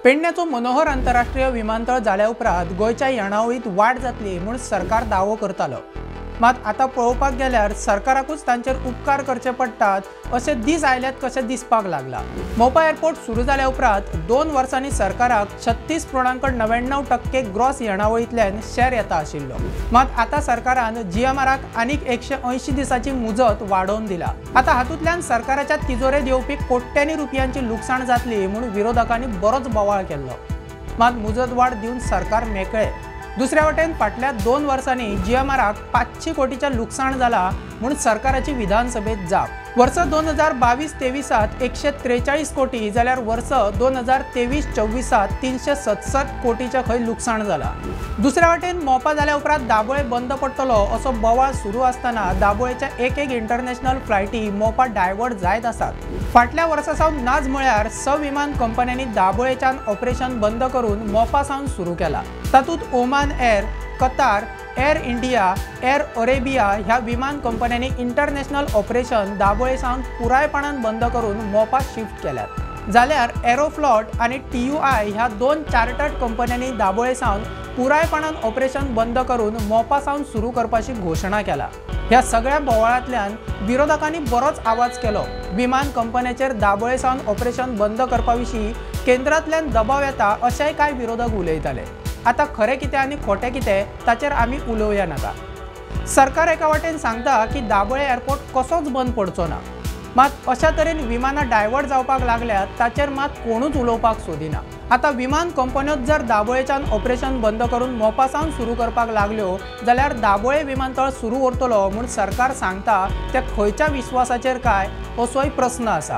पेडण्याचो मनोहर आंतरराष्ट्रीय विमानतळ जाल्या उपरांत गोंयच्या येणावळीत वाड जातली म्हूण सरकार दावो करतालो। मात आता पळोवपाक गेल्यार सरकाराकूच तांचेर उपकार करचे पडटात अशे दीस आयल्यात कशे दिसपाक लागला। मोपा एअरपोर्ट सुरू जाल्या उपरांत 2 वर्सांनी सरकाराक 36.99% ग्रॉस येणावळींतल्यान शेअर येता आशिल्लो। मात आता सरकारान जीएमआराक आनीक 180 दिसांची मुजत वाडोवन दिला। आता हातूंतल्यान सरकाराच्या तिजोरेत येवपी कोट्यांनी रुपयांची लुकसाण जातली म्हूण विरोधकांनी बरोच बोवाळ केल्लो। मात मुजत वाड दिवन सरकार मेकळे। दुसऱ्या वटेन फाटल्या 2 वर्सांनी जीएमआराक 500 कोटीच्या लुकसाण जाला म्हूण सरकाराची विधानसभेत जाप। वर्ष 2022-23 143 कोटी जाल्यार वर्ष 2023-24 367 कोटीच्या खंय लुकसाण जाला। दुसऱ्या वटेन मोपा जाल्या उपरांत दाबोळे बंद पडटलो असो बोवाळ सुरू आसतना दाबोळेच्या एक इंटरनॅशनल फ्लायटी मोपा डायवर्ट जायत आसात। फाटल्या वर्सा सावन नाज म्हळ्यार विमान कंपन्यांनी दाबोळेच्यान ऑपरेशन बंद करून मोपा सावन सुरू केला। तातूंत Oman air, Qatar, air India, air Arabia ह्या विमान कंपन्यांनी इंटरनॅशनल ऑपरेशन दाबोळे सावन पुरायपणान बंद करून मोपा शिफ्ट केल्यात। जाल्यार एरोफ्लॉट आणि TUI ह्या 2 चार्टर्ड कंपन्यांनी दाबोळे सावन पुरायपणान ऑपरेशन बंद करून मोपा सावन सुरू करपाची घोषणा केला। ह्या सगळ्या बोवाळांतल्यान विरोधकांनी बरोच आवाज केलो। विमान कंपन्यांचेर दाबोळे सावन ऑपरेशन बंद करपा विशीं केंद्रांतल्यान दबाव येता अशेंय कांय विरोधक उलयताले। आता खरें कितें आनी खोटें कितें ताचेर आमी उलोवया नाका। सरकार एका वाटेन सांगता की दाबोळे एअरपोर्ट कसोच बंद पडचो ना, मात अशा तरेन विमानां डायवर्ट जावपाक लागल्यात ताचेर मात कोणूच उलोवपाक सोदिना। आता विमान कंपन्योच जर दाबोळेच्यान ऑपरेशन बंद करून मोपा सावन सुरू करपाक लागल्यो जाल्यार दाबोळे विमानतळ सुरू उरतलो म्हूण सरकार सांगता ते खंयच्या विश्वासाचेर काय असोय प्रस्न आसा।